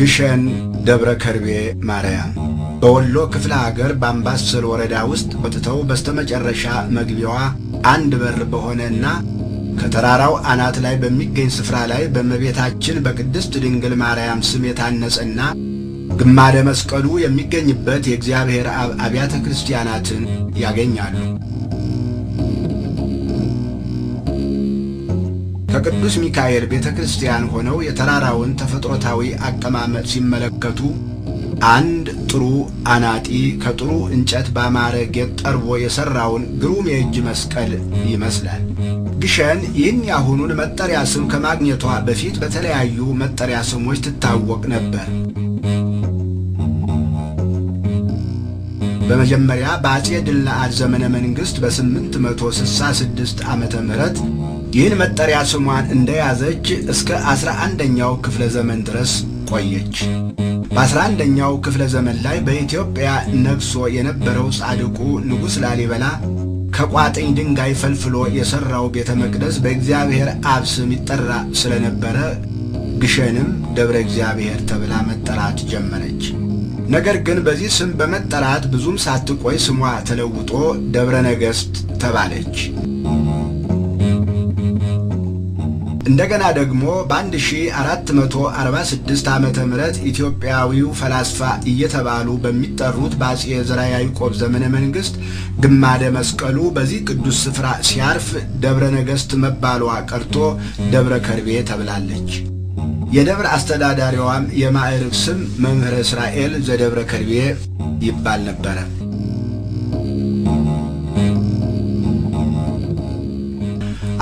ግሸን ደብረ ከርቤ ማርያም በወሎ ክፍለ ሀገር በአምባሰል ወረዳ ውስጥ ወጥተው በስተመጨረሻ መግቢያዋ አንድ በር በሆነና ከተራራው አናት ላይ በሚገኝ ስፍራ ላይ በእመቤታችን በቅድስት ድንግል ማርያም ስም የታነጸና ግማደ መስቀሉ የሚገኝበት የእግዚአብሔር አብ አብያተ ክርስቲያናትን ያገኛሉ። ከቅዱስ ሚካኤል ቤተክርስቲያን ሆነው የተራራውን ተፈጥሮታዊ አቀማመጥ ሲመለከቱ አንድ ጥሩ አናጢ ከጥሩ እንጨት ባማረ ጌጥ ጠርቦ የሰራውን ግሩም የእጅ መስቀል ይመስላል። ግሸን ይህን ያሁኑን መጠሪያ ስም ከማግኘቷ በፊት በተለያዩ መጠሪያ ስሞች ትታወቅ ነበር። በመጀመሪያ በአጼ ድልነአድ ዘመነ መንግስት በ866 ዓመተ ምህረት ይህን መጠሪያ ስሟን እንደያዘች እስከ 11ኛው ክፍለ ዘመን ድረስ ቆየች። በ11ኛው ክፍለ ዘመን ላይ በኢትዮጵያ ነግሶ የነበረው ጻድቁ ንጉሥ ላሊበላ ከቋጥኝ ድንጋይ ፈልፍሎ የሰራው ቤተ መቅደስ በእግዚአብሔር አብ ስም ይጠራ ስለነበረ ግሸንም ደብረ እግዚአብሔር ተብላ መጠራት ጀመረች። ነገር ግን በዚህ ስም በመጠራት ብዙም ሳትቆይ ስሟ ተለውጦ ደብረ ነገሥት ተባለች። እንደገና ደግሞ በ1446 ዓመተ ምህረት ኢትዮጵያዊው ፈላስፋ እየተባሉ በሚጠሩት በአጼ ዘርዓ ያዕቆብ ዘመነ መንግስት ግማደ መስቀሉ በዚህ ቅዱስ ስፍራ ሲያርፍ ደብረ ነገሥት መባሏ ቀርቶ ደብረ ከርቤ ተብላለች። የደብረ አስተዳዳሪዋም የማዕረግ ስም መምህረ እስራኤል ዘደብረ ከርቤ ይባል ነበረ።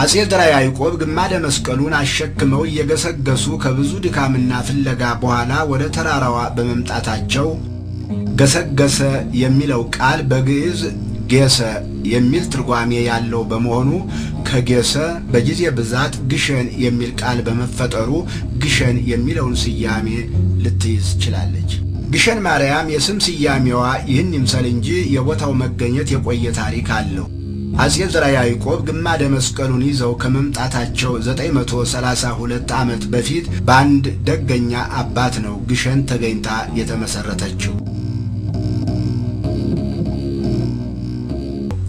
አጼ ዘርዓ ያዕቆብ ግማደ መስቀሉን አሸክመው እየገሰገሱ ከብዙ ድካምና ፍለጋ በኋላ ወደ ተራራዋ በመምጣታቸው ገሰገሰ የሚለው ቃል በግዕዝ ጌሰ የሚል ትርጓሜ ያለው በመሆኑ ከጌሰ በጊዜ ብዛት ግሸን የሚል ቃል በመፈጠሩ ግሸን የሚለውን ስያሜ ልትይዝ ችላለች። ግሸን ማርያም የስም ስያሜዋ ይህን ይምሰል እንጂ የቦታው መገኘት የቆየ ታሪክ አለው። አጼ ዘርዓ ያዕቆብ ግማደ መስቀሉን ይዘው ከመምጣታቸው 932 ዓመት በፊት በአንድ ደገኛ አባት ነው ግሸን ተገኝታ የተመሰረተችው።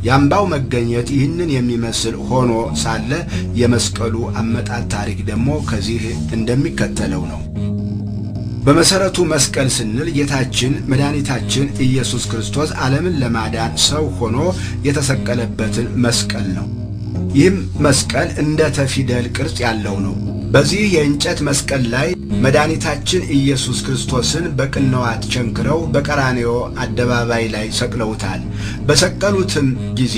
የአምባው መገኘት ይህንን የሚመስል ሆኖ ሳለ የመስቀሉ አመጣጥ ታሪክ ደግሞ ከዚህ እንደሚከተለው ነው። በመሰረቱ መስቀል ስንል ጌታችን መድኃኒታችን ኢየሱስ ክርስቶስ ዓለምን ለማዳን ሰው ሆኖ የተሰቀለበትን መስቀል ነው። ይህም መስቀል እንደ ተፊደል ቅርጽ ያለው ነው። በዚህ የእንጨት መስቀል ላይ መድኃኒታችን ኢየሱስ ክርስቶስን በቅንዋት ቸንክረው በቀራንዮ አደባባይ ላይ ሰቅለውታል። በሰቀሉትም ጊዜ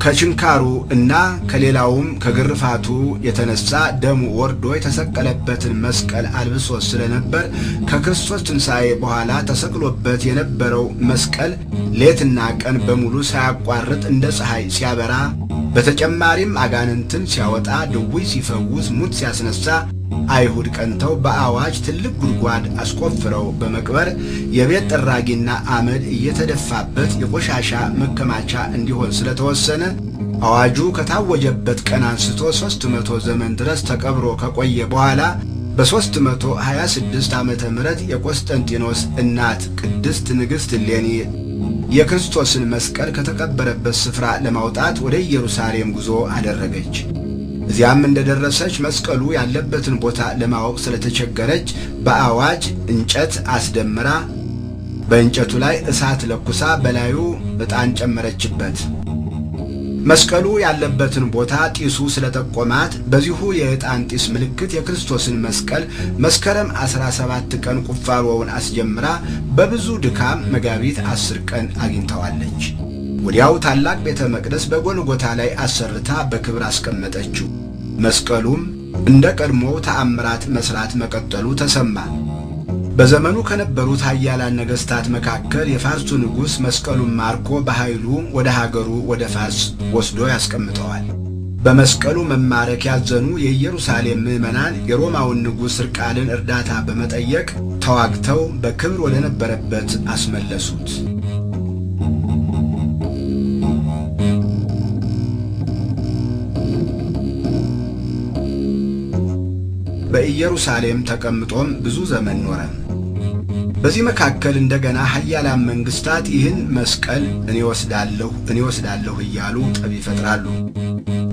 ከችንካሩ እና ከሌላውም ከግርፋቱ የተነሳ ደሙ ወርዶ የተሰቀለበትን መስቀል አልብሶ ስለነበር ከክርስቶስ ትንሣኤ በኋላ ተሰቅሎበት የነበረው መስቀል ሌትና ቀን በሙሉ ሳያቋርጥ እንደ ፀሐይ ሲያበራ፣ በተጨማሪም አጋንንትን ሲያወጣ፣ ድውይ ሲፈውስ፣ ሙት ሲያስነሳ አይሁድ ቀንተው በአዋጅ ትልቅ ጉድጓድ አስቆፍረው በመቅበር የቤት ጠራጊና አመድ እየተደፋበት የቆሻሻ መከማቻ እንዲሆን ስለተወሰነ አዋጁ ከታወጀበት ቀን አንስቶ 300 ዘመን ድረስ ተቀብሮ ከቆየ በኋላ በ326 ዓመተ ምህረት የቆስጠንጢኖስ እናት ቅድስት ንግሥት እሌኒ የክርስቶስን መስቀል ከተቀበረበት ስፍራ ለማውጣት ወደ ኢየሩሳሌም ጉዞ አደረገች። እዚያም እንደደረሰች መስቀሉ ያለበትን ቦታ ለማወቅ ስለተቸገረች በአዋጅ እንጨት አስደምራ በእንጨቱ ላይ እሳት ለኩሳ በላዩ ዕጣን ጨመረችበት። መስቀሉ ያለበትን ቦታ ጢሱ ስለጠቆማት በዚሁ የዕጣን ጢስ ምልክት የክርስቶስን መስቀል መስከረም 17 ቀን ቁፋሮውን አስጀምራ በብዙ ድካም መጋቢት 10 ቀን አግኝተዋለች። ወዲያው ታላቅ ቤተ መቅደስ በጎልጎታ ላይ አሰርታ በክብር አስቀመጠችው። መስቀሉም እንደ ቀድሞው ተአምራት መስራት መቀጠሉ ተሰማ። በዘመኑ ከነበሩት ኃያላን ነገሥታት መካከል የፋርሱ ንጉሥ መስቀሉን ማርኮ በኃይሉ ወደ ሀገሩ ወደ ፋርስ ወስዶ ያስቀምጠዋል። በመስቀሉ መማረክ ያዘኑ የኢየሩሳሌም ምዕመናን የሮማውን ንጉሥ ርቃልን እርዳታ በመጠየቅ ተዋግተው በክብር ወደ ነበረበት አስመለሱት። በኢየሩሳሌም ተቀምጦም ብዙ ዘመን ኖረ። በዚህ መካከል እንደገና ኃያላን መንግስታት ይህን መስቀል እኔ ወስዳለሁ እያሉ ጠብ ይፈጥራሉ።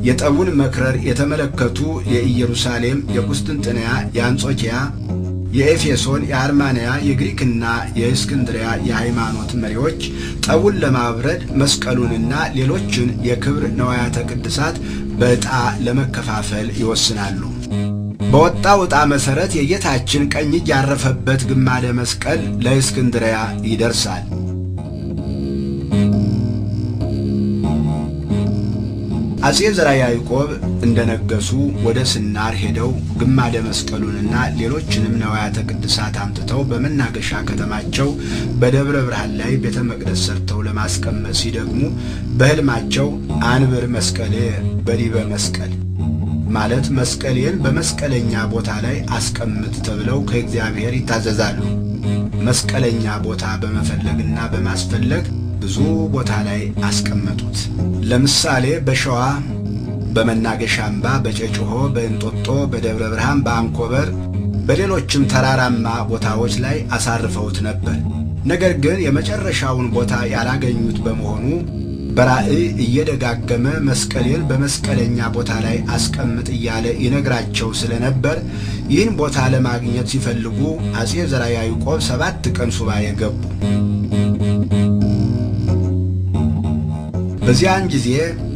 የጠቡን መክረር የተመለከቱ የኢየሩሳሌም፣ የቁስጥንጥንያ፣ የአንጾኪያ፣ የኤፌሶን፣ የአርማንያ፣ የግሪክና የእስክንድሪያ የሃይማኖት መሪዎች ጠቡን ለማብረድ መስቀሉንና ሌሎችን የክብር ነዋያተ ቅድሳት በዕጣ ለመከፋፈል ይወስናሉ። በወጣው ዕጣ መሠረት የጌታችን ቀኝ እጅ ያረፈበት ግማደ መስቀል ለእስክንድሪያ ይደርሳል። አጼ ዘርዓ ያዕቆብ እንደነገሱ ወደ ስናር ሄደው ግማደ መስቀሉንና ሌሎችንም ነዋያተ ቅድሳት አምጥተው በመናገሻ ከተማቸው በደብረ ብርሃን ላይ ቤተ መቅደስ ሰርተው ለማስቀመጥ ሲደግሙ በሕልማቸው አንብር መስቀሌ በዲበ መስቀል ማለት መስቀሌን በመስቀለኛ ቦታ ላይ አስቀምጥ ተብለው ከእግዚአብሔር ይታዘዛሉ። መስቀለኛ ቦታ በመፈለግና በማስፈለግ ብዙ ቦታ ላይ አስቀመጡት። ለምሳሌ በሸዋ በመናገሻ አምባ፣ በጨጭሆ፣ በእንጦጦ፣ በደብረ ብርሃን፣ በአንኮበር በሌሎችም ተራራማ ቦታዎች ላይ አሳርፈውት ነበር። ነገር ግን የመጨረሻውን ቦታ ያላገኙት በመሆኑ በራእይ እየደጋገመ መስቀሌን በመስቀለኛ ቦታ ላይ አስቀምጥ እያለ ይነግራቸው ስለነበር ይህን ቦታ ለማግኘት ሲፈልጉ አጼ ዘርዓ ያዕቆብ 7 ቀን ሱባኤ ገቡ። በዚያን ጊዜ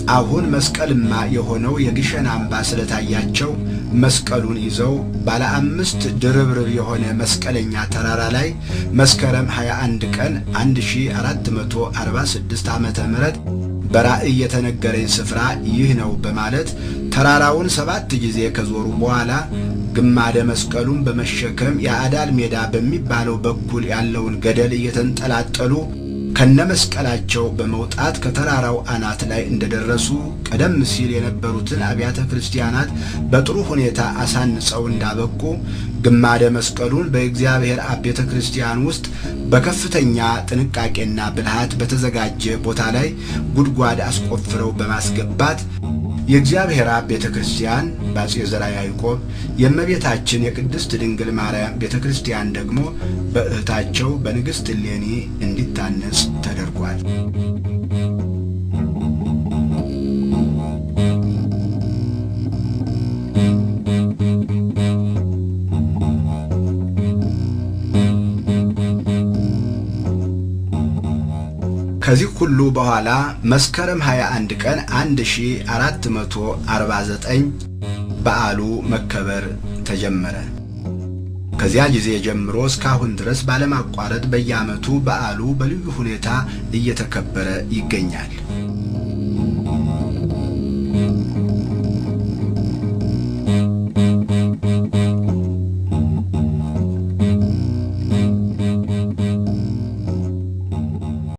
አሁን መስቀልማ የሆነው የግሸን አምባ ስለታያቸው መስቀሉን ይዘው ባለ 5 ድርብርብ የሆነ መስቀለኛ ተራራ ላይ መስከረም 21 ቀን 1446 ዓመተ ምህረት በራእይ የተነገረኝ ስፍራ ይህ ነው በማለት ተራራውን 7 ጊዜ ከዞሩ በኋላ ግማደ መስቀሉን በመሸከም የአዳል ሜዳ በሚባለው በኩል ያለውን ገደል እየተንጠላጠሉ ከነመስቀላቸው በመውጣት ከተራራው አናት ላይ እንደደረሱ ቀደም ሲል የነበሩትን አብያተ ክርስቲያናት በጥሩ ሁኔታ አሳንጸው እንዳበቁ ግማደ መስቀሉን በእግዚአብሔር አብ ቤተ ክርስቲያን ውስጥ በከፍተኛ ጥንቃቄና ብልሃት በተዘጋጀ ቦታ ላይ ጉድጓድ አስቆፍረው በማስገባት የእግዚአብሔር አብ ቤተ ክርስቲያን በአጼ ዘርዓ ያዕቆብ፣ የእመቤታችን የቅድስት ድንግል ማርያም ቤተ ክርስቲያን ደግሞ በእህታቸው በንግሥት እሌኒ እንዲታነጽ ተደርጓል። ከዚህ ሁሉ በኋላ መስከረም 21 ቀን 1449 በዓሉ መከበር ተጀመረ። ከዚያ ጊዜ ጀምሮ እስካሁን ድረስ ባለማቋረጥ በየዓመቱ በዓሉ በልዩ ሁኔታ እየተከበረ ይገኛል።